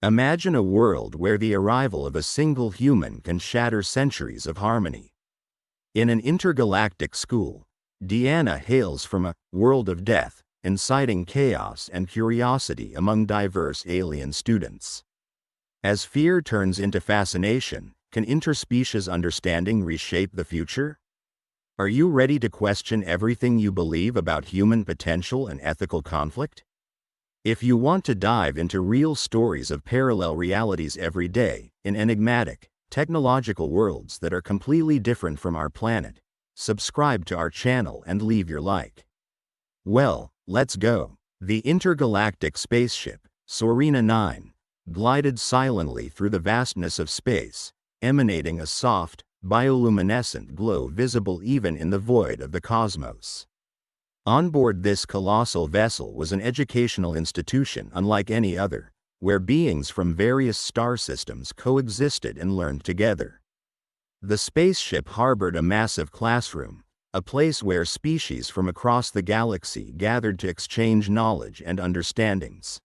Imagine a world where the arrival of a single human can shatter centuries of harmony. In an intergalactic school, Deanna hails from a world of death, inciting chaos and curiosity among diverse alien students. As fear turns into fascination, can interspecies understanding reshape the future? Are you ready to question everything you believe about human potential and ethical conflict? If you want to dive into real stories of parallel realities every day, in enigmatic, technological worlds that are completely different from our planet, subscribe to our channel and leave your like. Well, let's go. The intergalactic spaceship, Sorina 9, glided silently through the vastness of space, emanating a soft, bioluminescent glow visible even in the void of the cosmos. On board this colossal vessel was an educational institution unlike any other, where beings from various star systems coexisted and learned together. The spaceship harbored a massive classroom, a place where species from across the galaxy gathered to exchange knowledge and understandings.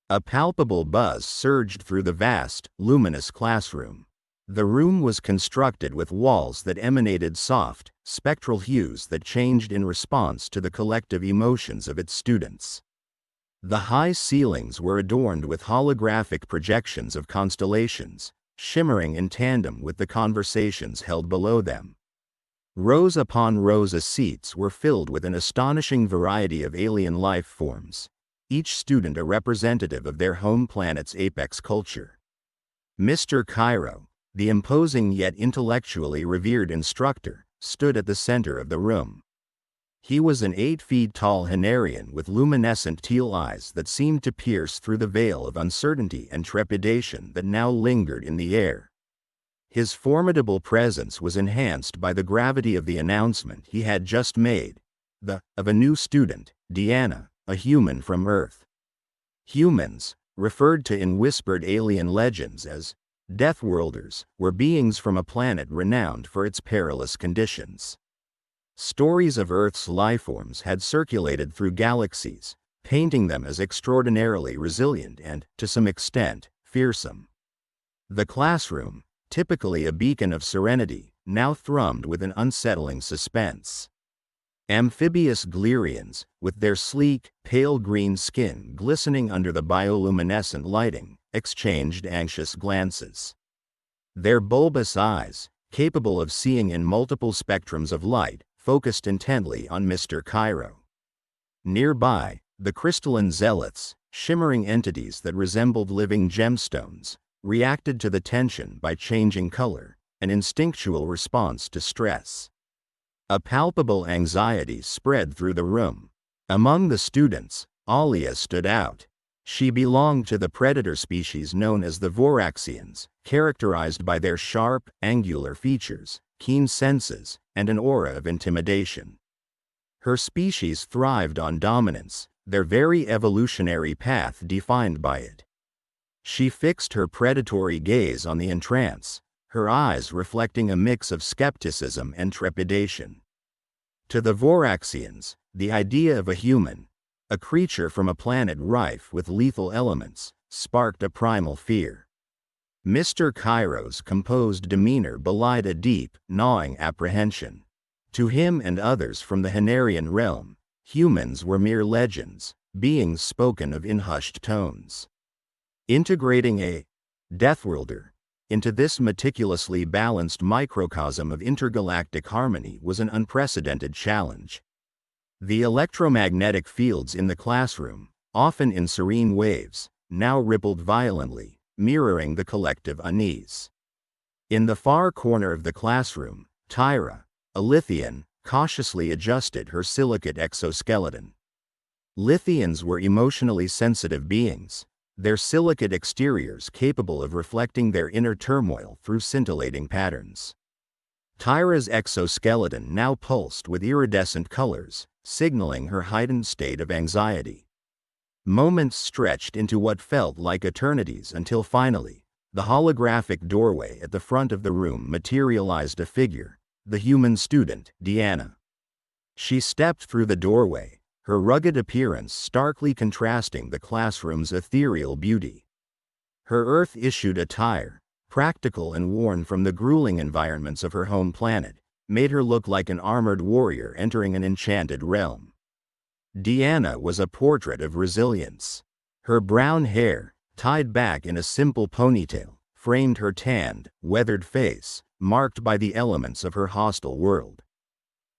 A palpable buzz surged through the vast, luminous classroom. The room was constructed with walls that emanated soft, spectral hues that changed in response to the collective emotions of its students. The high ceilings were adorned with holographic projections of constellations, shimmering in tandem with the conversations held below them. Rows upon rows of seats were filled with an astonishing variety of alien life forms, each student a representative of their home planet's apex culture. Mr. Cairo, the imposing yet intellectually revered instructor, stood at the center of the room. He was an 8 feet-tall Hanarian with luminescent teal eyes that seemed to pierce through the veil of uncertainty and trepidation that now lingered in the air. His formidable presence was enhanced by the gravity of the announcement he had just made, of a new student, Deanna, a human from Earth. Humans, referred to in whispered alien legends as Deathworlders, were beings from a planet renowned for its perilous conditions. Stories of Earth's lifeforms had circulated through galaxies, painting them as extraordinarily resilient and, to some extent, fearsome. The classroom, typically a beacon of serenity, now thrummed with an unsettling suspense. Amphibious Glerians, with their sleek, pale green skin glistening under the bioluminescent lighting, exchanged anxious glances. Their bulbous eyes, capable of seeing in multiple spectrums of light, focused intently on Mr. Cairo. Nearby, the crystalline zealots, shimmering entities that resembled living gemstones, reacted to the tension by changing color, an instinctual response to stress. A palpable anxiety spread through the room. Among the students, Alia stood out. She belonged to the predator species known as the Voraxians, characterized by their sharp, angular features, keen senses, and an aura of intimidation. Her species thrived on dominance, their very evolutionary path defined by it. She fixed her predatory gaze on the entrance, her eyes reflecting a mix of skepticism and trepidation. To the Voraxians, the idea of a human, a creature from a planet rife with lethal elements, sparked a primal fear. Mr. Cairo's composed demeanor belied a deep, gnawing apprehension. To him and others from the Hanarian realm, humans were mere legends, beings spoken of in hushed tones. Integrating a Deathworlder into this meticulously balanced microcosm of intergalactic harmony was an unprecedented challenge. The electromagnetic fields in the classroom, often in serene waves, now rippled violently, mirroring the collective unease. In the far corner of the classroom, Tyra, a Lithian, cautiously adjusted her silicate exoskeleton. Lithians were emotionally sensitive beings, their silicate exteriors capable of reflecting their inner turmoil through scintillating patterns. Tyra's exoskeleton now pulsed with iridescent colors, signaling her heightened state of anxiety. Moments stretched into what felt like eternities until finally, the holographic doorway at the front of the room materialized a figure, the human student, Deanna. She stepped through the doorway, her rugged appearance starkly contrasting the classroom's ethereal beauty. Her Earth-issued attire, practical and worn from the grueling environments of her home planet, made her look like an armored warrior entering an enchanted realm. Deanna was a portrait of resilience. Her brown hair, tied back in a simple ponytail, framed her tanned, weathered face, marked by the elements of her hostile world.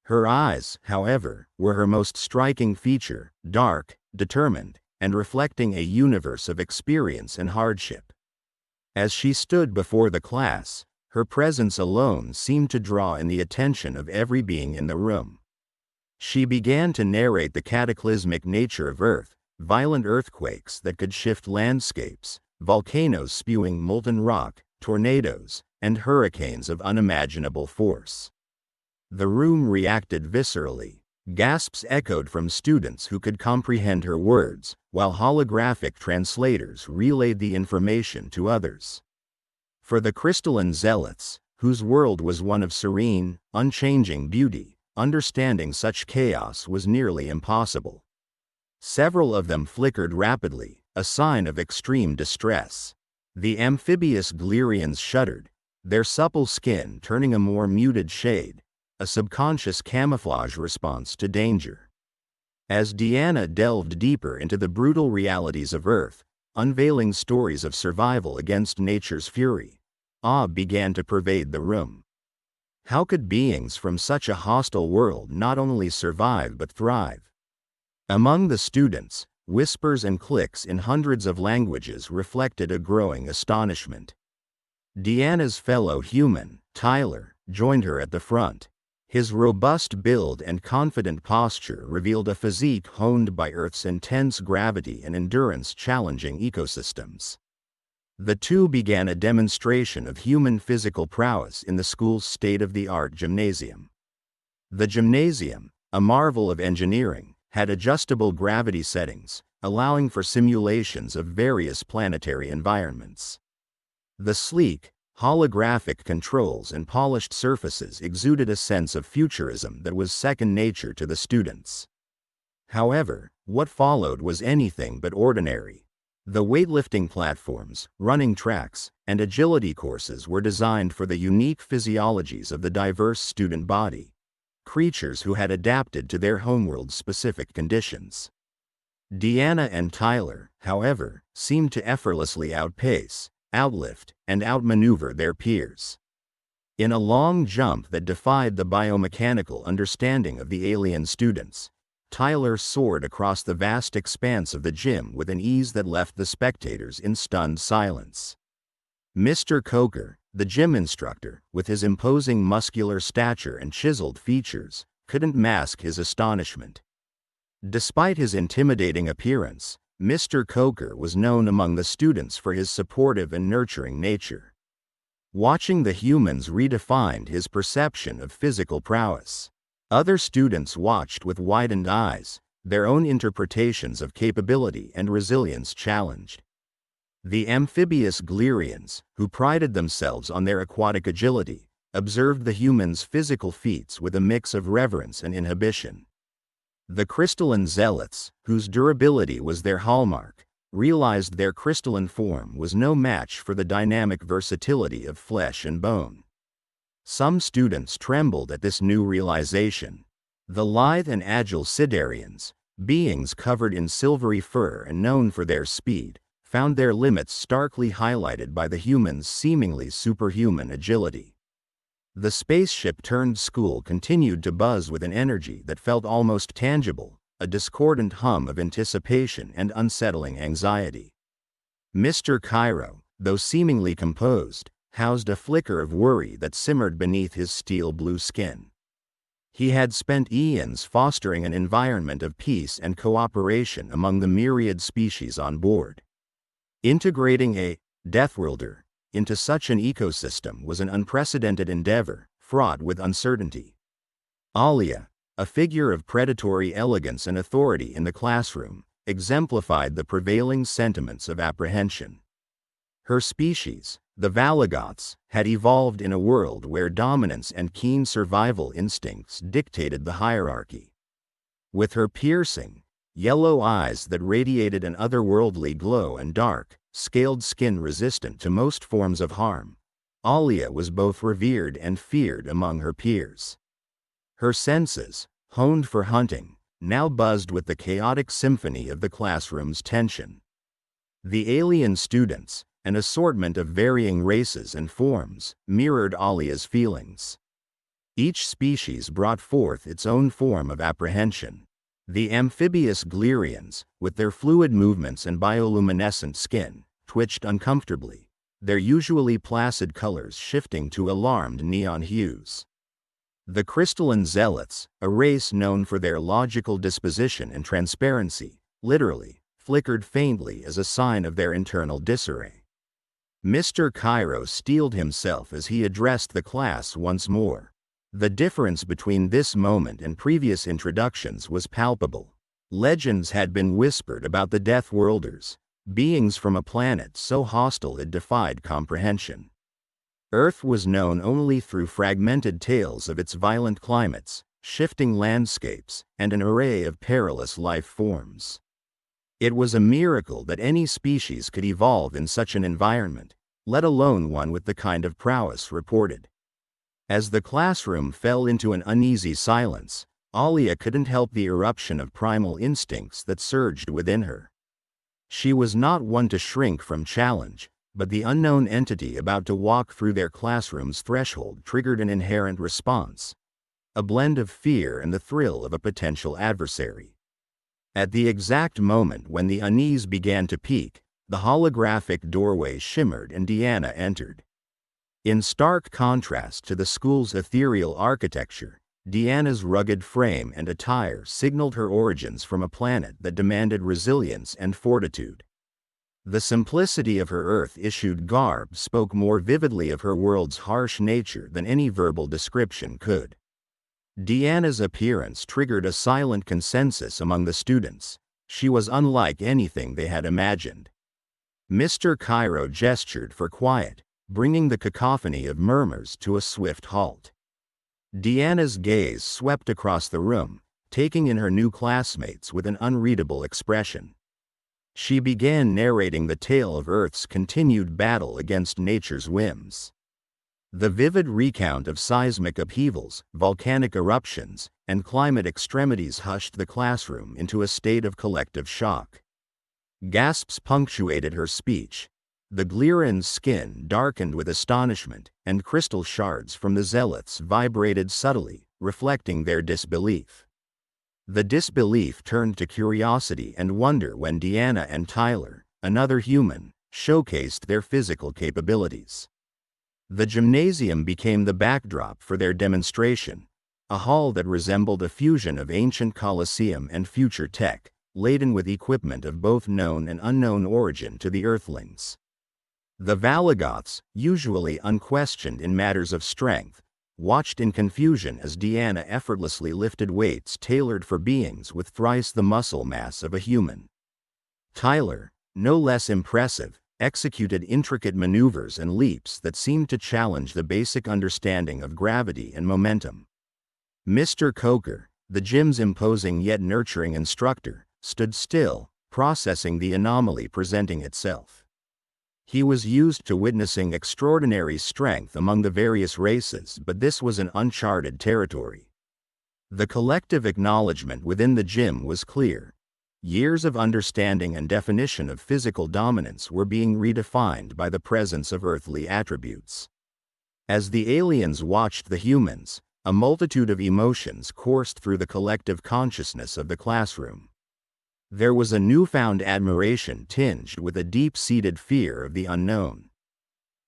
Her eyes, however, were her most striking feature, dark, determined, and reflecting a universe of experience and hardship. As she stood before the class, her presence alone seemed to draw in the attention of every being in the room. She began to narrate the cataclysmic nature of Earth, violent earthquakes that could shift landscapes, volcanoes spewing molten rock, tornadoes, and hurricanes of unimaginable force. The room reacted viscerally. Gasps echoed from students who could comprehend her words, while holographic translators relayed the information to others. For the crystalline zealots, whose world was one of serene, unchanging beauty, understanding such chaos was nearly impossible. Several of them flickered rapidly, a sign of extreme distress. The amphibious Glerians shuddered, their supple skin turning a more muted shade, a subconscious camouflage response to danger. As Deanna delved deeper into the brutal realities of Earth, unveiling stories of survival against nature's fury, awe began to pervade the room. How could beings from such a hostile world not only survive but thrive? Among the students, whispers and clicks in hundreds of languages reflected a growing astonishment. Deanna's fellow human, Tyler, joined her at the front. His robust build and confident posture revealed a physique honed by Earth's intense gravity and endurance challenging ecosystems. The two began a demonstration of human physical prowess in the school's state-of-the-art gymnasium. The gymnasium, a marvel of engineering, had adjustable gravity settings, allowing for simulations of various planetary environments. The sleek, holographic controls and polished surfaces exuded a sense of futurism that was second nature to the students. However, what followed was anything but ordinary. The weightlifting platforms, running tracks, and agility courses were designed for the unique physiologies of the diverse student body, creatures who had adapted to their homeworld's specific conditions. Deanna and Tyler, however, seemed to effortlessly outpace, outlift, and outmaneuver their peers. In a long jump that defied the biomechanical understanding of the alien students, Tyler soared across the vast expanse of the gym with an ease that left the spectators in stunned silence. Mr. Coker, the gym instructor, with his imposing muscular stature and chiseled features, couldn't mask his astonishment. Despite his intimidating appearance, Mr. Coker was known among the students for his supportive and nurturing nature. Watching the humans redefined his perception of physical prowess. Other students watched with widened eyes, their own interpretations of capability and resilience challenged. The amphibious Glerians, who prided themselves on their aquatic agility, observed the humans' physical feats with a mix of reverence and inhibition. The crystalline zealots, whose durability was their hallmark, realized their crystalline form was no match for the dynamic versatility of flesh and bone. Some students trembled at this new realization. The lithe and agile Sidarians, beings covered in silvery fur and known for their speed, found their limits starkly highlighted by the humans' seemingly superhuman agility. The spaceship-turned school continued to buzz with an energy that felt almost tangible, a discordant hum of anticipation and unsettling anxiety. Mr. Cairo, though seemingly composed, housed a flicker of worry that simmered beneath his steel-blue skin. He had spent eons fostering an environment of peace and cooperation among the myriad species on board. Integrating a Deathworlder into such an ecosystem was an unprecedented endeavor, fraught with uncertainty. Alia, a figure of predatory elegance and authority in the classroom, exemplified the prevailing sentiments of apprehension. Her species, the Valagots, had evolved in a world where dominance and keen survival instincts dictated the hierarchy. With her piercing, yellow eyes that radiated an otherworldly glow and dark, scaled skin resistant to most forms of harm, Alia was both revered and feared among her peers. Her senses, honed for hunting, now buzzed with the chaotic symphony of the classroom's tension. The alien students, an assortment of varying races and forms, mirrored Alia's feelings. Each species brought forth its own form of apprehension. The amphibious Glerians, with their fluid movements and bioluminescent skin, twitched uncomfortably, their usually placid colors shifting to alarmed neon hues. The crystalline zealots, a race known for their logical disposition and transparency, literally flickered faintly as a sign of their internal disarray. Mr. Cairo steeled himself as he addressed the class once more. The difference between this moment and previous introductions was palpable. Legends had been whispered about the Deathworlders, beings from a planet so hostile it defied comprehension. Earth was known only through fragmented tales of its violent climates, shifting landscapes, and an array of perilous life forms. It was a miracle that any species could evolve in such an environment, let alone one with the kind of prowess reported. As the classroom fell into an uneasy silence, Alia couldn't help the eruption of primal instincts that surged within her. She was not one to shrink from challenge, but the unknown entity about to walk through their classroom's threshold triggered an inherent response, a blend of fear and the thrill of a potential adversary. At the exact moment when the unease began to peak, the holographic doorway shimmered and Deanna entered. In stark contrast to the school's ethereal architecture, Deanna's rugged frame and attire signaled her origins from a planet that demanded resilience and fortitude. The simplicity of her Earth-issued garb spoke more vividly of her world's harsh nature than any verbal description could. Deanna's appearance triggered a silent consensus among the students. She was unlike anything they had imagined. Mr. Cairo gestured for quiet, bringing the cacophony of murmurs to a swift halt. Deanna's gaze swept across the room, taking in her new classmates with an unreadable expression. She began narrating the tale of Earth's continued battle against nature's whims. The vivid recount of seismic upheavals, volcanic eruptions, and climate extremities hushed the classroom into a state of collective shock. Gasps punctuated her speech. The Glerian's skin darkened with astonishment, and crystal shards from the zealots vibrated subtly, reflecting their disbelief. The disbelief turned to curiosity and wonder when Deanna and Tyler, another human, showcased their physical capabilities. The gymnasium became the backdrop for their demonstration, a hall that resembled a fusion of ancient Colosseum and future tech, laden with equipment of both known and unknown origin to the Earthlings. The Valagoths, usually unquestioned in matters of strength, watched in confusion as Deanna effortlessly lifted weights tailored for beings with thrice the muscle mass of a human. Tyler, no less impressive, executed intricate maneuvers and leaps that seemed to challenge the basic understanding of gravity and momentum. Mr. Coker, the gym's imposing yet nurturing instructor, stood still, processing the anomaly presenting itself. He was used to witnessing extraordinary strength among the various races, but this was an uncharted territory. The collective acknowledgement within the gym was clear. Years of understanding and definition of physical dominance were being redefined by the presence of earthly attributes. As the aliens watched the humans, a multitude of emotions coursed through the collective consciousness of the classroom. There was a newfound admiration tinged with a deep-seated fear of the unknown.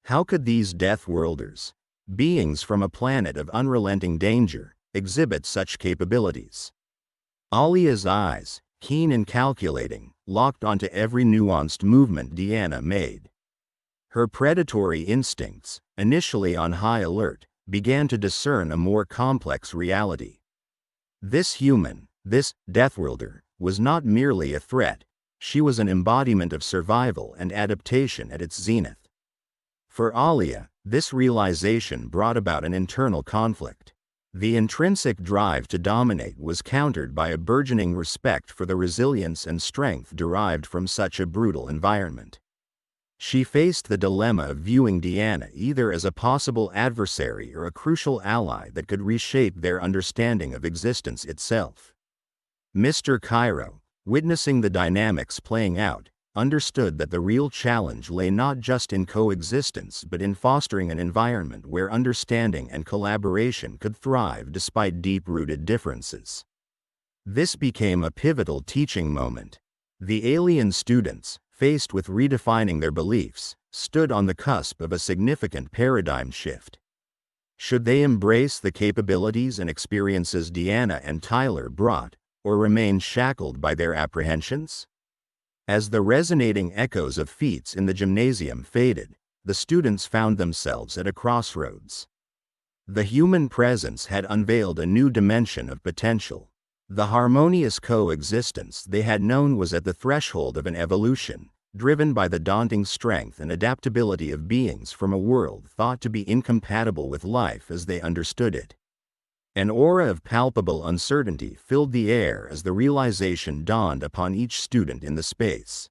How could these Deathworlders, beings from a planet of unrelenting danger, exhibit such capabilities? Alia's eyes, keen and calculating, locked onto every nuanced movement Deanna made. Her predatory instincts, initially on high alert, began to discern a more complex reality. This human, this Deathworlder, was not merely a threat, she was an embodiment of survival and adaptation at its zenith. For Alia, this realization brought about an internal conflict. The intrinsic drive to dominate was countered by a burgeoning respect for the resilience and strength derived from such a brutal environment. She faced the dilemma of viewing Deanna either as a possible adversary or a crucial ally that could reshape their understanding of existence itself. Mr. Cairo, witnessing the dynamics playing out, understood that the real challenge lay not just in coexistence but in fostering an environment where understanding and collaboration could thrive despite deep-rooted differences. This became a pivotal teaching moment. The alien students, faced with redefining their beliefs, stood on the cusp of a significant paradigm shift. Should they embrace the capabilities and experiences Deanna and Tyler brought, or remain shackled by their apprehensions? As the resonating echoes of feats in the gymnasium faded, the students found themselves at a crossroads. The human presence had unveiled a new dimension of potential. The harmonious coexistence they had known was at the threshold of an evolution, driven by the daunting strength and adaptability of beings from a world thought to be incompatible with life as they understood it. An aura of palpable uncertainty filled the air as the realization dawned upon each student in the space.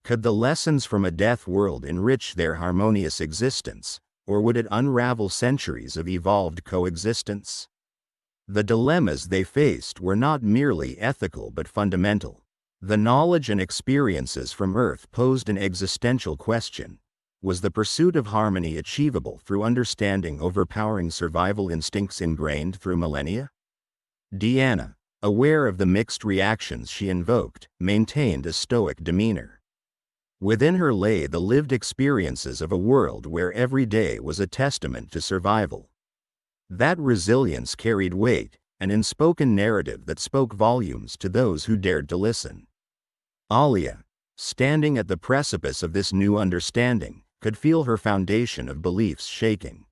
Could the lessons from a death world enrich their harmonious existence, or would it unravel centuries of evolved coexistence? The dilemmas they faced were not merely ethical but fundamental. The knowledge and experiences from Earth posed an existential question. Was the pursuit of harmony achievable through understanding overpowering survival instincts ingrained through millennia? Deanna, aware of the mixed reactions she invoked, maintained a stoic demeanor. Within her lay the lived experiences of a world where every day was a testament to survival. That resilience carried weight, an unspoken narrative that spoke volumes to those who dared to listen. Alia, standing at the precipice of this new understanding, could feel her foundation of beliefs shaking.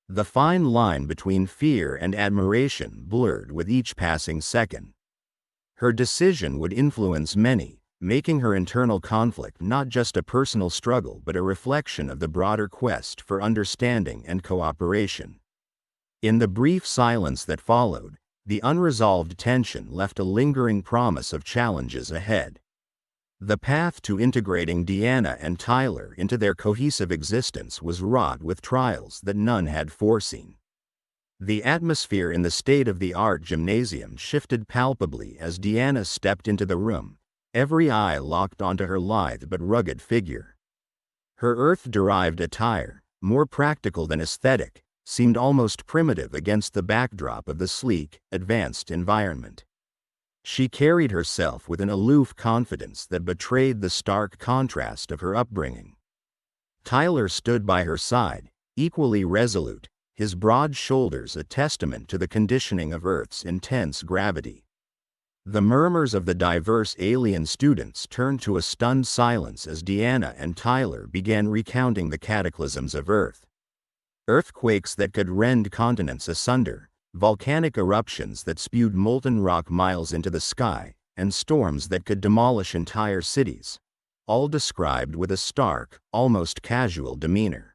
The fine line between fear and admiration blurred with each passing second. Her decision would influence many, making her internal conflict not just a personal struggle but a reflection of the broader quest for understanding and cooperation. In the brief silence that followed, the unresolved tension left a lingering promise of challenges ahead. The path to integrating Deanna and Tyler into their cohesive existence was wrought with trials that none had foreseen. The atmosphere in the state-of-the-art gymnasium shifted palpably as Deanna stepped into the room, every eye locked onto her lithe but rugged figure. Her Earth-derived attire, more practical than aesthetic, seemed almost primitive against the backdrop of the sleek, advanced environment. She carried herself with an aloof confidence that betrayed the stark contrast of her upbringing. Tyler stood by her side, equally resolute, his broad shoulders a testament to the conditioning of Earth's intense gravity. The murmurs of the diverse alien students turned to a stunned silence as Deanna and Tyler began recounting the cataclysms of Earth. Earthquakes that could rend continents asunder, volcanic eruptions that spewed molten rock miles into the sky, and storms that could demolish entire cities, all described with a stark, almost casual demeanor.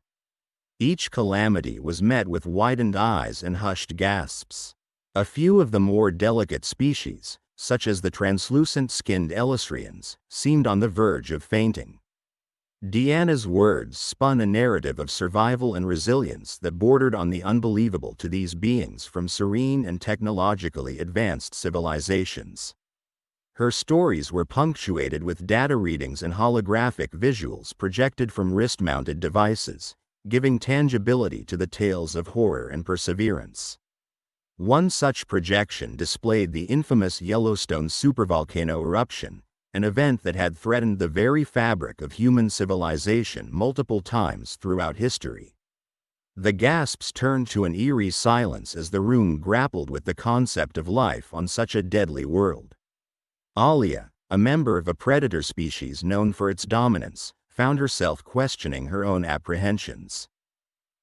Each calamity was met with widened eyes and hushed gasps. A few of the more delicate species, such as the translucent-skinned Elystrians, seemed on the verge of fainting. Deanna's words spun a narrative of survival and resilience that bordered on the unbelievable to these beings from serene and technologically advanced civilizations. Her stories were punctuated with data readings and holographic visuals projected from wrist-mounted devices, giving tangibility to the tales of horror and perseverance. One such projection displayed the infamous Yellowstone supervolcano eruption, an event that had threatened the very fabric of human civilization multiple times throughout history. The gasps turned to an eerie silence as the room grappled with the concept of life on such a deadly world. Alia, a member of a predator species known for its dominance, found herself questioning her own apprehensions.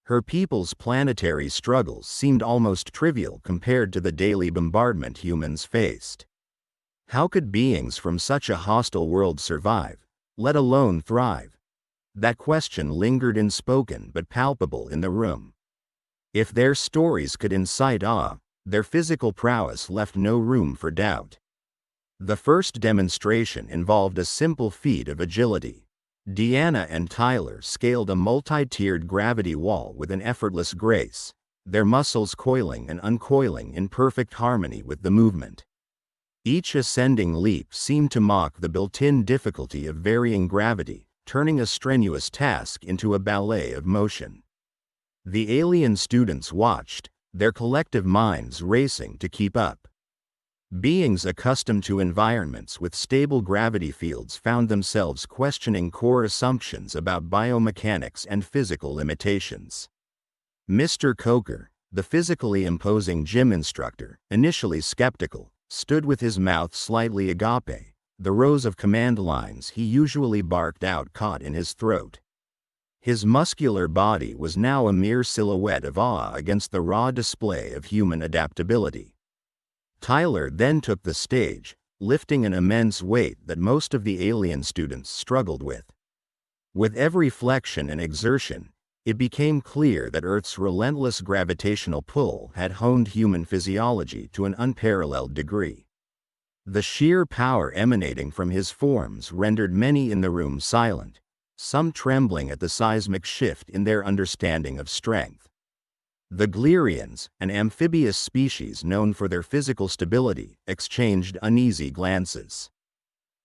Her people's planetary struggles seemed almost trivial compared to the daily bombardment humans faced. How could beings from such a hostile world survive, let alone thrive? That question lingered unspoken but palpable in the room. If their stories could incite awe, their physical prowess left no room for doubt. The first demonstration involved a simple feat of agility. Deanna and Tyler scaled a multi-tiered gravity wall with an effortless grace, their muscles coiling and uncoiling in perfect harmony with the movement. Each ascending leap seemed to mock the built-in difficulty of varying gravity, turning a strenuous task into a ballet of motion. The alien students watched, their collective minds racing to keep up. Beings accustomed to environments with stable gravity fields found themselves questioning core assumptions about biomechanics and physical limitations. Mr. Coker, the physically imposing gym instructor, initially skeptical, stood with his mouth slightly agape, the rows of command lines he usually barked out caught in his throat. His muscular body was now a mere silhouette of awe against the raw display of human adaptability. Tyler then took the stage, lifting an immense weight that most of the alien students struggled with. With every flexion and exertion, it became clear that Earth's relentless gravitational pull had honed human physiology to an unparalleled degree. The sheer power emanating from his forms rendered many in the room silent, some trembling at the seismic shift in their understanding of strength. The Glerians, an amphibious species known for their physical stability, exchanged uneasy glances.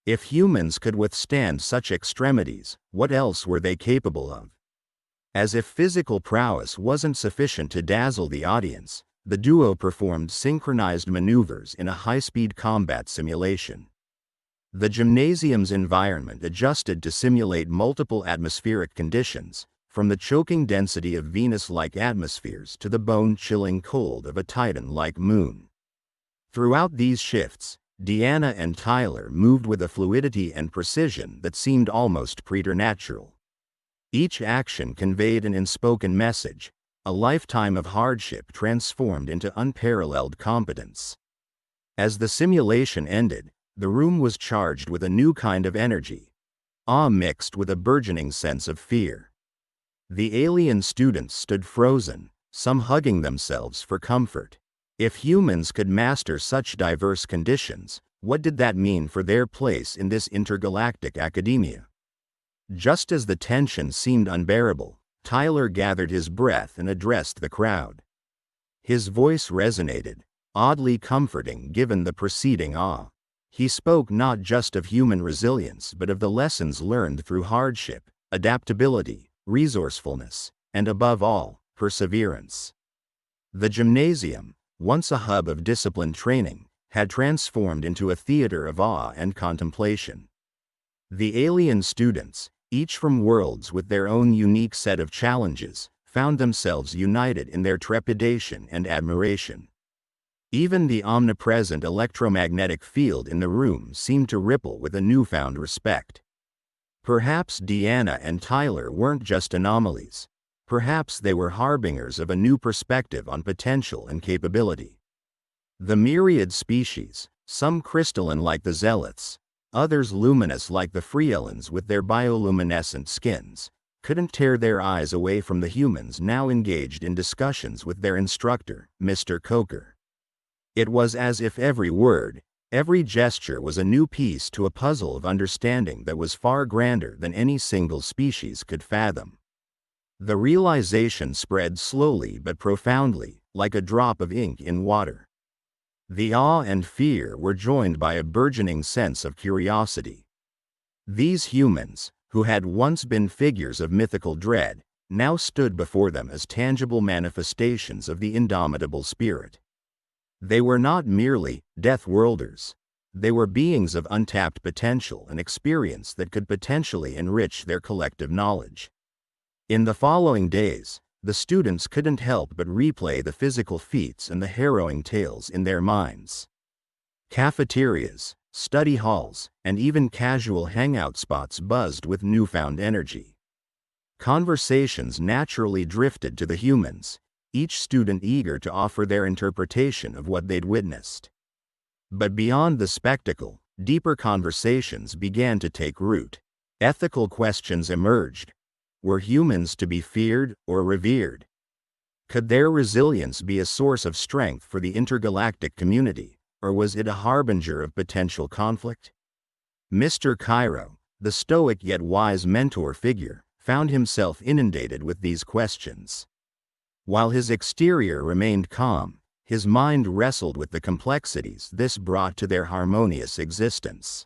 If humans could withstand such extremities, what else were they capable of? As if physical prowess wasn't sufficient to dazzle the audience, the duo performed synchronized maneuvers in a high-speed combat simulation. The gymnasium's environment adjusted to simulate multiple atmospheric conditions, from the choking density of Venus-like atmospheres to the bone-chilling cold of a Titan-like moon. Throughout these shifts, Deanna and Tyler moved with a fluidity and precision that seemed almost preternatural. Each action conveyed an unspoken message, a lifetime of hardship transformed into unparalleled competence. As the simulation ended, the room was charged with a new kind of energy, awe mixed with a burgeoning sense of fear. The alien students stood frozen, some hugging themselves for comfort. If humans could master such diverse conditions, what did that mean for their place in this intergalactic academia? Just as the tension seemed unbearable, Tyler gathered his breath and addressed the crowd. His voice resonated, oddly comforting given the preceding awe. He spoke not just of human resilience but of the lessons learned through hardship, adaptability, resourcefulness, and above all, perseverance. The gymnasium, once a hub of disciplined training, had transformed into a theater of awe and contemplation. The alien students, each from worlds with their own unique set of challenges, found themselves united in their trepidation and admiration. Even the omnipresent electromagnetic field in the room seemed to ripple with a newfound respect. Perhaps Deanna and Tyler weren't just anomalies. Perhaps they were harbingers of a new perspective on potential and capability. The myriad species, some crystalline like the Zealots, others luminous like the Freelans with their bioluminescent skins, couldn't tear their eyes away from the humans now engaged in discussions with their instructor, Mr. Coker. It was as if every word, every gesture was a new piece to a puzzle of understanding that was far grander than any single species could fathom. The realization spread slowly but profoundly, like a drop of ink in water. The awe and fear were joined by a burgeoning sense of curiosity. These humans, who had once been figures of mythical dread, now stood before them as tangible manifestations of the indomitable spirit. They were not merely Deathworlders. They were beings of untapped potential and experience that could potentially enrich their collective knowledge. In the following days, the students couldn't help but replay the physical feats and the harrowing tales in their minds. Cafeterias, study halls, and even casual hangout spots buzzed with newfound energy. Conversations naturally drifted to the humans, each student eager to offer their interpretation of what they'd witnessed. But beyond the spectacle, deeper conversations began to take root. Ethical questions emerged. Were humans to be feared or revered? Could their resilience be a source of strength for the intergalactic community, or was it a harbinger of potential conflict? Mr. Cairo, The stoic yet wise mentor figure found himself inundated with these questions. While his exterior remained calm, his mind wrestled with the complexities this brought to their harmonious existence.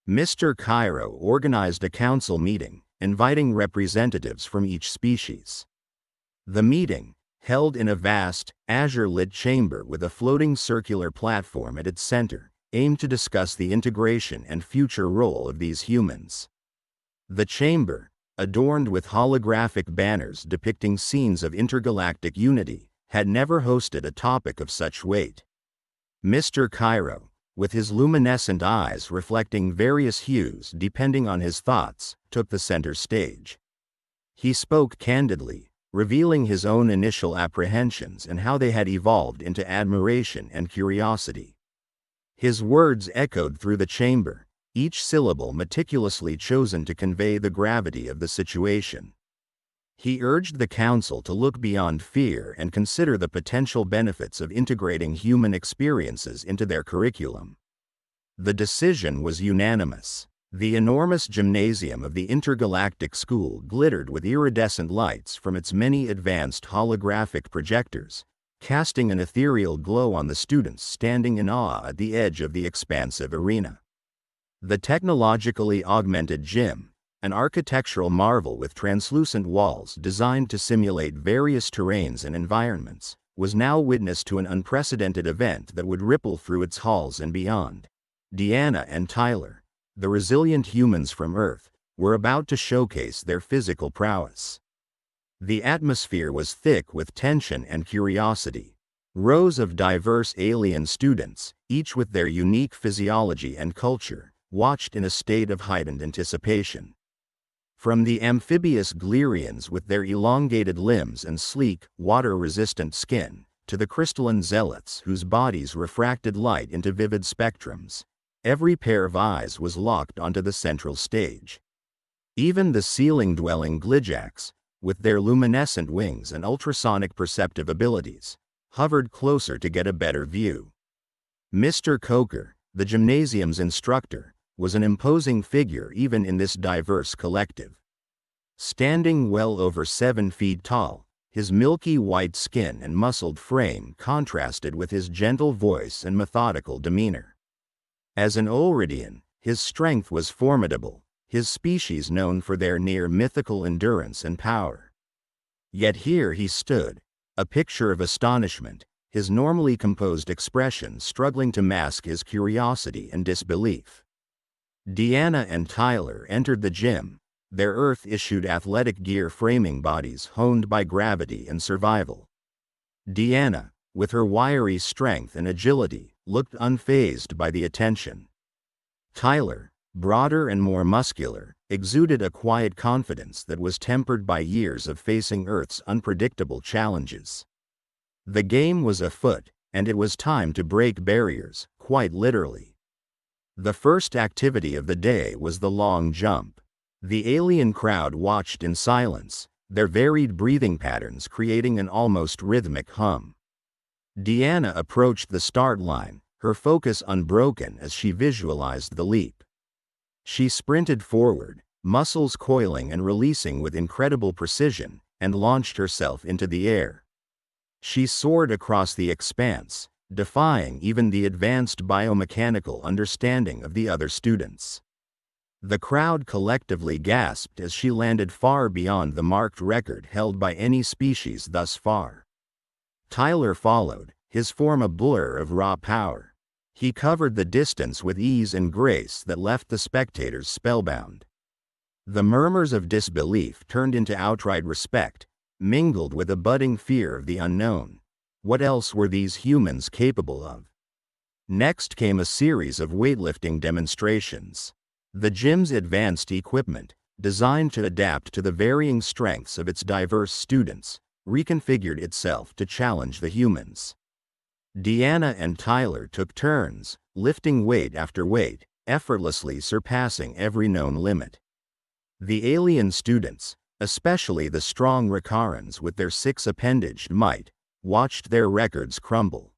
Mr. Cairo organized a council meeting, inviting representatives from each species. The meeting, held in a vast, azure-lit chamber with a floating circular platform at its center, aimed to discuss the integration and future role of these humans. The chamber, adorned with holographic banners depicting scenes of intergalactic unity, had never hosted a topic of such weight. Mr. Cairo, with his luminescent eyes reflecting various hues depending on his thoughts, took the center stage. He spoke candidly, revealing his own initial apprehensions and how they had evolved into admiration and curiosity. His words echoed through the chamber, each syllable meticulously chosen to convey the gravity of the situation. He urged the council to look beyond fear and consider the potential benefits of integrating human experiences into their curriculum. The decision was unanimous. The enormous gymnasium of the intergalactic school glittered with iridescent lights from its many advanced holographic projectors, casting an ethereal glow on the students standing in awe at the edge of the expansive arena. The technologically augmented gym, an architectural marvel with translucent walls designed to simulate various terrains and environments, was now witness to an unprecedented event that would ripple through its halls and beyond. Deanna and Tyler, the resilient humans from Earth, were about to showcase their physical prowess. The atmosphere was thick with tension and curiosity. Rows of diverse alien students, each with their unique physiology and culture, watched in a state of heightened anticipation. From the amphibious Glerians with their elongated limbs and sleek, water-resistant skin, to the crystalline zealots whose bodies refracted light into vivid spectrums, every pair of eyes was locked onto the central stage. Even the ceiling-dwelling Glidjaks, with their luminescent wings and ultrasonic perceptive abilities, hovered closer to get a better view. Mr. Coker, the gymnasium's instructor, was an imposing figure even in this diverse collective. Standing well over 7 feet tall, his milky white skin and muscled frame contrasted with his gentle voice and methodical demeanor. As an Olridian, his strength was formidable, his species known for their near-mythical endurance and power. Yet here he stood, a picture of astonishment, his normally composed expression struggling to mask his curiosity and disbelief. Deanna and Tyler entered the gym, their Earth-issued athletic gear framing bodies honed by gravity and survival. Deanna, with her wiry strength and agility, looked unfazed by the attention. Tyler, broader and more muscular, exuded a quiet confidence that was tempered by years of facing Earth's unpredictable challenges. The game was afoot, and it was time to break barriers, quite literally. The first activity of the day was the long jump. The alien crowd watched in silence, their varied breathing patterns creating an almost rhythmic hum. Deanna approached the start line, her focus unbroken as she visualized the leap. She sprinted forward, muscles coiling and releasing with incredible precision, and launched herself into the air. She soared across the expanse, defying even the advanced biomechanical understanding of the other students. The crowd collectively gasped as she landed far beyond the marked record held by any species thus far. Tyler followed, his form a blur of raw power. He covered the distance with ease and grace that left the spectators spellbound. The murmurs of disbelief turned into outright respect, mingled with a budding fear of the unknown. What else were these humans capable of? Next came a series of weightlifting demonstrations. The gym's advanced equipment, designed to adapt to the varying strengths of its diverse students, reconfigured itself to challenge the humans. Deanna and Tyler took turns, lifting weight after weight, effortlessly surpassing every known limit. The alien students, especially the strong Rakarans with their 6-appendaged might, watched their records crumble.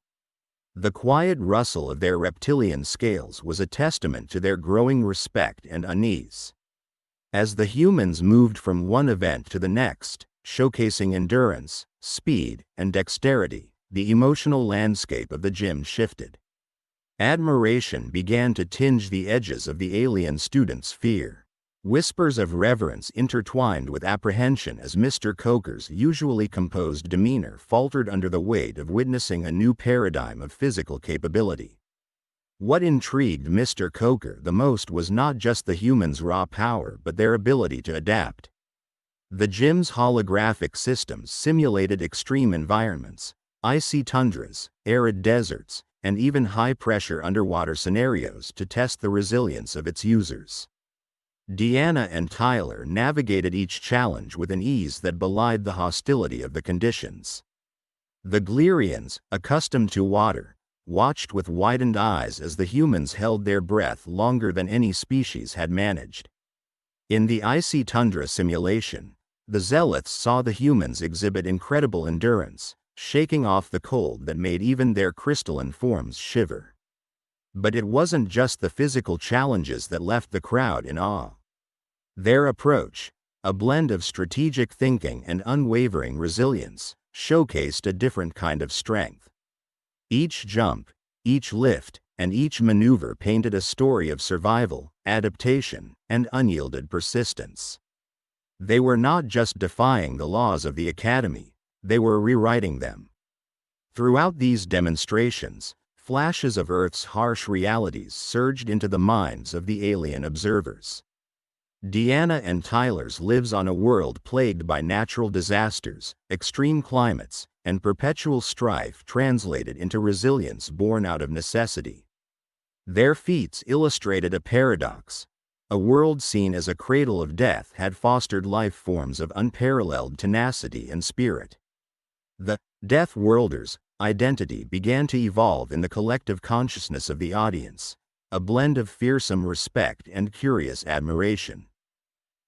The quiet rustle of their reptilian scales was a testament to their growing respect and unease. As the humans moved from one event to the next, showcasing endurance, speed, and dexterity, the emotional landscape of the gym shifted. Admiration began to tinge the edges of the alien students' fear. Whispers of reverence intertwined with apprehension as Mr. Coker's usually composed demeanor faltered under the weight of witnessing a new paradigm of physical capability. What intrigued Mr. Coker the most was not just the humans' raw power but their ability to adapt. The gym's holographic systems simulated extreme environments, icy tundras, arid deserts, and even high-pressure underwater scenarios to test the resilience of its users. Deanna and Tyler navigated each challenge with an ease that belied the hostility of the conditions. The Glerians, accustomed to water, watched with widened eyes as the humans held their breath longer than any species had managed. In the icy tundra simulation, the Zealots saw the humans exhibit incredible endurance, shaking off the cold that made even their crystalline forms shiver. But it wasn't just the physical challenges that left the crowd in awe. Their approach, a blend of strategic thinking and unwavering resilience, showcased a different kind of strength. Each jump, each lift, and each maneuver painted a story of survival, adaptation, and unyielded persistence. They were not just defying the laws of the Academy, they were rewriting them. Throughout these demonstrations, flashes of Earth's harsh realities surged into the minds of the alien observers. Deanna and Tyler's lives on a world plagued by natural disasters, extreme climates, and perpetual strife translated into resilience born out of necessity. Their feats illustrated a paradox. A world seen as a cradle of death had fostered life forms of unparalleled tenacity and spirit. The Deathworlders' identity began to evolve in the collective consciousness of the audience, a blend of fearsome respect and curious admiration.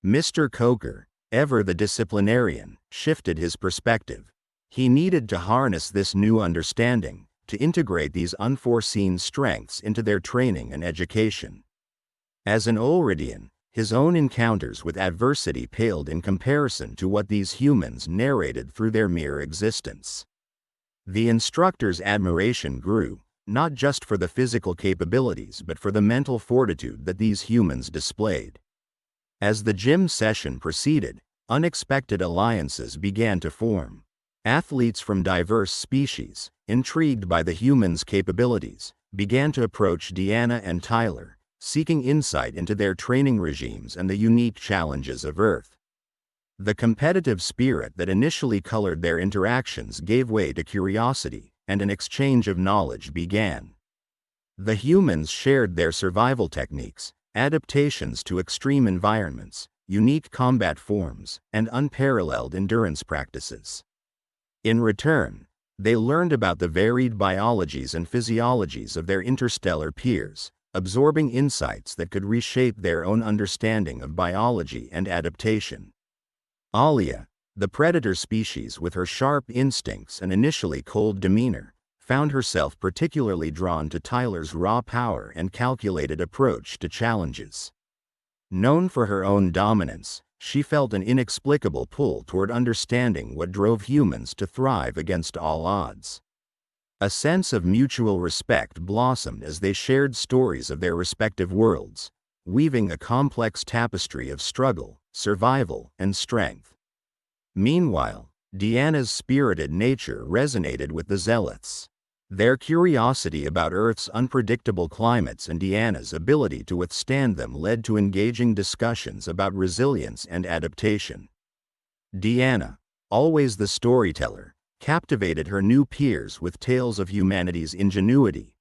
Mr. Coker, ever the disciplinarian, shifted his perspective. He needed to harness this new understanding, to integrate these unforeseen strengths into their training and education. As an Olridian, his own encounters with adversity paled in comparison to what these humans narrated through their mere existence. The instructor's admiration grew, not just for the physical capabilities but for the mental fortitude that these humans displayed. As the gym session proceeded, unexpected alliances began to form. Athletes from diverse species, intrigued by the humans' capabilities, began to approach Deanna and Tyler, seeking insight into their training regimes and the unique challenges of Earth. The competitive spirit that initially colored their interactions gave way to curiosity, and an exchange of knowledge began. The humans shared their survival techniques, adaptations to extreme environments, unique combat forms, and unparalleled endurance practices. In return, they learned about the varied biologies and physiologies of their interstellar peers, absorbing insights that could reshape their own understanding of biology and adaptation. Alia, the predator species with her sharp instincts and initially cold demeanor, found herself particularly drawn to Tyler's raw power and calculated approach to challenges. Known for her own dominance, she felt an inexplicable pull toward understanding what drove humans to thrive against all odds. A sense of mutual respect blossomed as they shared stories of their respective worlds, weaving a complex tapestry of struggle, survival, and strength. Meanwhile, Deanna's spirited nature resonated with the Zealots. Their curiosity about Earth's unpredictable climates and Deanna's ability to withstand them led to engaging discussions about resilience and adaptation. Deanna, always the storyteller, captivated her new peers with tales of humanity's ingenuity,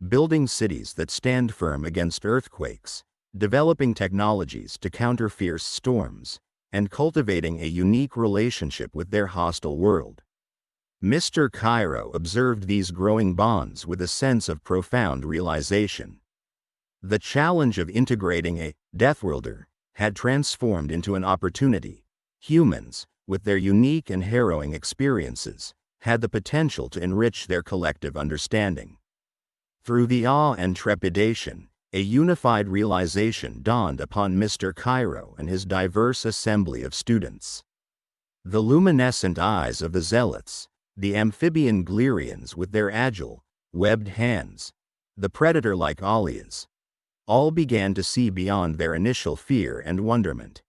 building cities that stand firm against earthquakes, developing technologies to counter fierce storms, and cultivating a unique relationship with their hostile world. Mr. Cairo observed these growing bonds with a sense of profound realization. The challenge of integrating a Deathworlder had transformed into an opportunity. Humans, with their unique and harrowing experiences, had the potential to enrich their collective understanding. Through the awe and trepidation, a unified realization dawned upon Mr. Cairo and his diverse assembly of students. The luminescent eyes of the zealots, the amphibian Glerians with their agile, webbed hands, the predator-like Alias, all began to see beyond their initial fear and wonderment.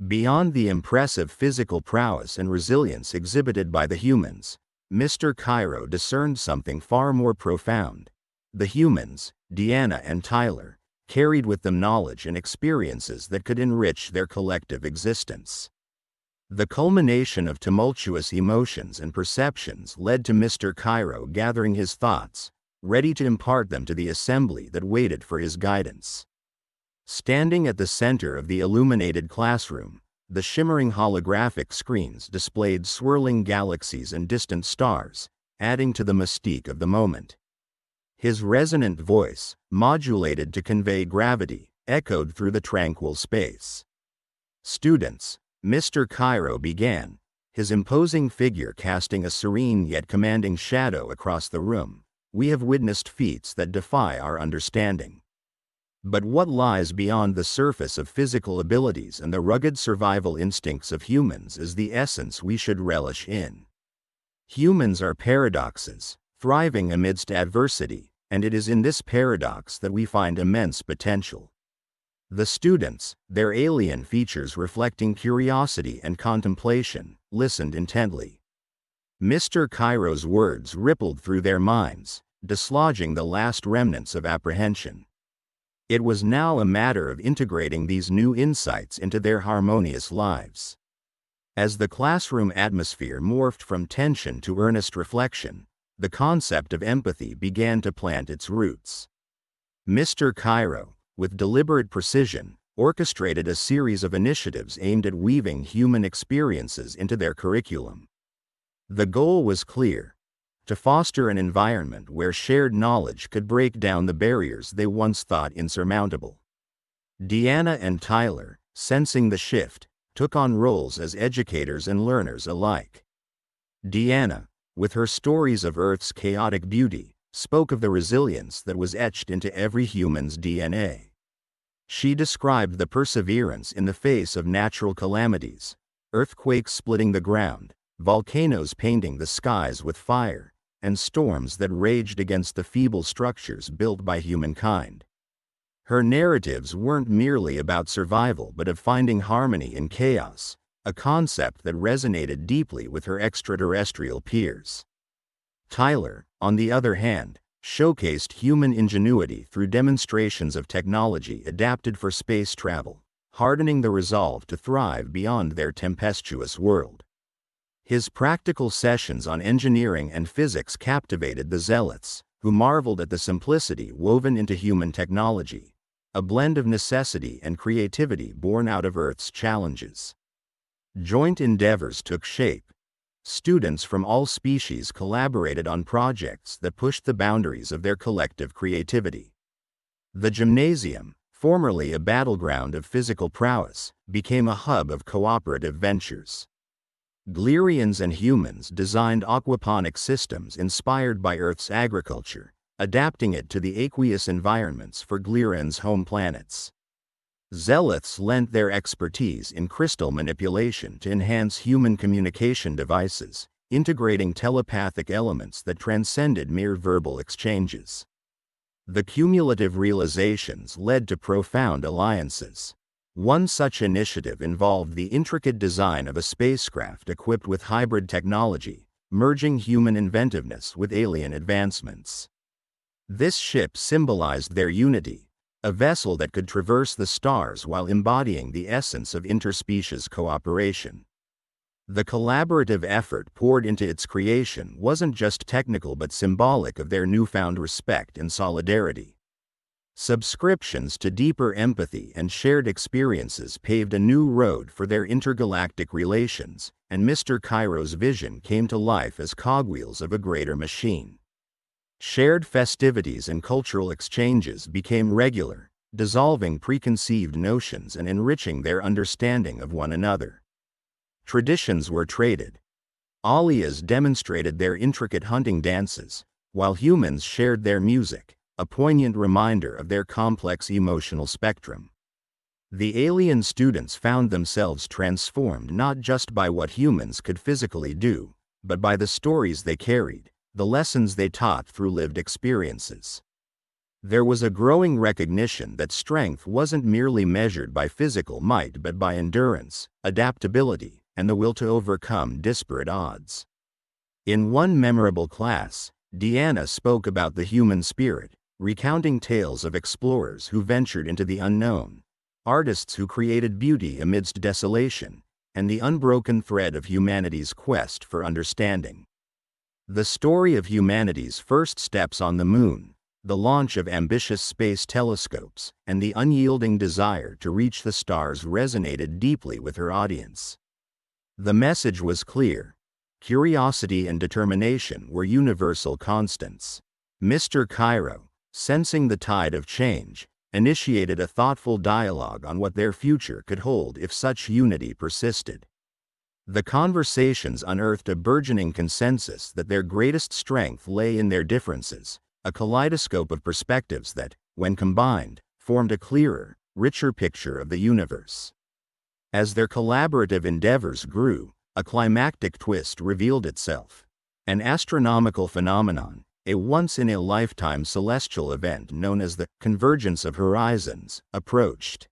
Beyond the impressive physical prowess and resilience exhibited by the humans, Mr. Cairo discerned something far more profound. The humans, Deanna and Tyler, carried with them knowledge and experiences that could enrich their collective existence. The culmination of tumultuous emotions and perceptions led to Mr. Cairo gathering his thoughts, ready to impart them to the assembly that waited for his guidance. Standing at the center of the illuminated classroom, the shimmering holographic screens displayed swirling galaxies and distant stars, adding to the mystique of the moment. His resonant voice, modulated to convey gravity, echoed through the tranquil space. "Students," Mr. Cairo began, his imposing figure casting a serene yet commanding shadow across the room, "we have witnessed feats that defy our understanding. But what lies beyond the surface of physical abilities and the rugged survival instincts of humans is the essence we should relish in. Humans are paradoxes, thriving amidst adversity, and it is in this paradox that we find immense potential." The students, their alien features reflecting curiosity and contemplation, listened intently. Mr. Cairo's words rippled through their minds, dislodging the last remnants of apprehension. It was now a matter of integrating these new insights into their harmonious lives. As the classroom atmosphere morphed from tension to earnest reflection, the concept of empathy began to plant its roots. Mr. Cairo, with deliberate precision, orchestrated a series of initiatives aimed at weaving human experiences into their curriculum. The goal was clear: to foster an environment where shared knowledge could break down the barriers they once thought insurmountable. Deanna and Tyler, sensing the shift, took on roles as educators and learners alike. Deanna, with her stories of Earth's chaotic beauty, spoke of the resilience that was etched into every human's DNA. She described the perseverance in the face of natural calamities, earthquakes splitting the ground, volcanoes painting the skies with fire, and storms that raged against the feeble structures built by humankind. Her narratives weren't merely about survival but of finding harmony in chaos, a concept that resonated deeply with her extraterrestrial peers. Tyler, on the other hand, showcased human ingenuity through demonstrations of technology adapted for space travel, hardening the resolve to thrive beyond their tempestuous world. His practical sessions on engineering and physics captivated the zealots, who marveled at the simplicity woven into human technology, a blend of necessity and creativity born out of Earth's challenges. Joint endeavors took shape. Students from all species collaborated on projects that pushed the boundaries of their collective creativity. The gymnasium, formerly a battleground of physical prowess, became a hub of cooperative ventures. Glerians and humans designed aquaponic systems inspired by Earth's agriculture, adapting it to the aqueous environments for Glerians' home planets. Zealots lent their expertise in crystal manipulation to enhance human communication devices, integrating telepathic elements that transcended mere verbal exchanges. The cumulative realizations led to profound alliances. One such initiative involved the intricate design of a spacecraft equipped with hybrid technology, merging human inventiveness with alien advancements. This ship symbolized their unity, a vessel that could traverse the stars while embodying the essence of interspecies cooperation. The collaborative effort poured into its creation wasn't just technical but symbolic of their newfound respect and solidarity. Subscriptions to deeper empathy and shared experiences paved a new road for their intergalactic relations, and Mr. Cairo's vision came to life as cogwheels of a greater machine. Shared festivities and cultural exchanges became regular, dissolving preconceived notions and enriching their understanding of one another. Traditions were traded. Alias demonstrated their intricate hunting dances, while humans shared their music, a poignant reminder of their complex emotional spectrum. The alien students found themselves transformed not just by what humans could physically do, but by the stories they carried, the lessons they taught through lived experiences. There was a growing recognition that strength wasn't merely measured by physical might but by endurance, adaptability, and the will to overcome disparate odds. In one memorable class, Deanna spoke about the human spirit, recounting tales of explorers who ventured into the unknown, artists who created beauty amidst desolation, and the unbroken thread of humanity's quest for understanding. The story of humanity's first steps on the moon, the launch of ambitious space telescopes, and the unyielding desire to reach the stars resonated deeply with her audience. The message was clear. Curiosity and determination were universal constants. Mr. Cairo, sensing the tide of change, initiated a thoughtful dialogue on what their future could hold if such unity persisted. The conversations unearthed a burgeoning consensus that their greatest strength lay in their differences, a kaleidoscope of perspectives that, when combined, formed a clearer, richer picture of the universe. As their collaborative endeavors grew, a climactic twist revealed itself. An astronomical phenomenon, a once-in-a-lifetime celestial event known as the convergence of horizons, approached.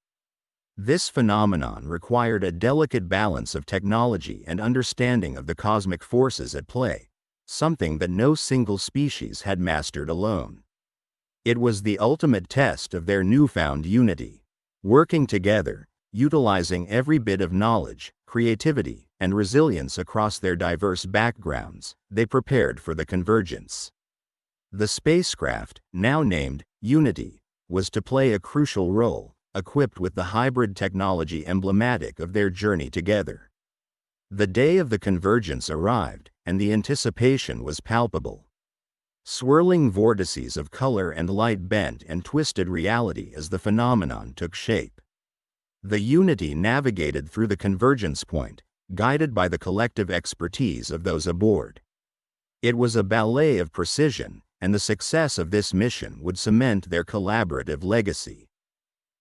This phenomenon required a delicate balance of technology and understanding of the cosmic forces at play, something that no single species had mastered alone. It was the ultimate test of their newfound unity. Working together, utilizing every bit of knowledge, creativity, and resilience across their diverse backgrounds, they prepared for the convergence. The spacecraft, now named Unity, was to play a crucial role, equipped with the hybrid technology emblematic of their journey together. The day of the convergence arrived, and the anticipation was palpable. Swirling vortices of color and light bent and twisted reality as the phenomenon took shape. The Unity navigated through the convergence point, guided by the collective expertise of those aboard. It was a ballet of precision, and the success of this mission would cement their collaborative legacy.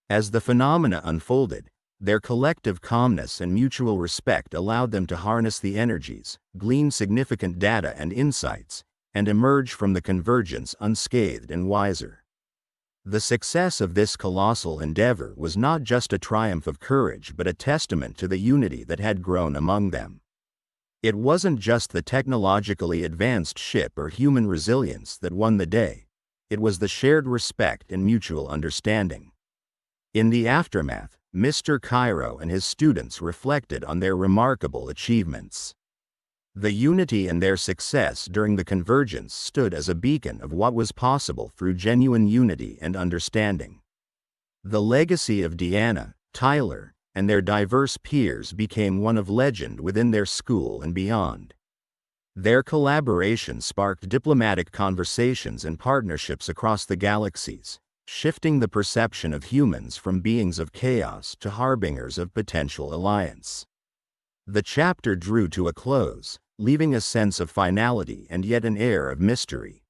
As the phenomena unfolded, their collective calmness and mutual respect allowed them to harness the energies, glean significant data and insights, and emerge from the convergence unscathed and wiser. The success of this colossal endeavor was not just a triumph of courage but a testament to the unity that had grown among them. It wasn't just the technologically advanced ship or human resilience that won the day, it was the shared respect and mutual understanding. In the aftermath, Mr. Cairo and his students reflected on their remarkable achievements. The unity and their success during the convergence stood as a beacon of what was possible through genuine unity and understanding. The legacy of Deanna, Tyler, and their diverse peers became one of legend within their school and beyond. Their collaboration sparked diplomatic conversations and partnerships across the galaxies, shifting the perception of humans from beings of chaos to harbingers of potential alliance. The chapter drew to a close, leaving a sense of finality and yet an air of mystery.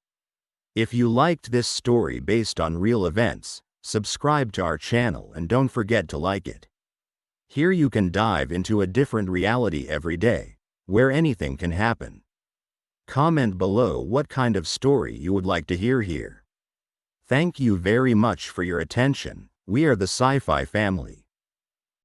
If you liked this story based on real events, subscribe to our channel and don't forget to like it. Here you can dive into a different reality every day, where anything can happen. Comment below what kind of story you would like to hear here. Thank you very much for your attention. We are the Sci-Fi family.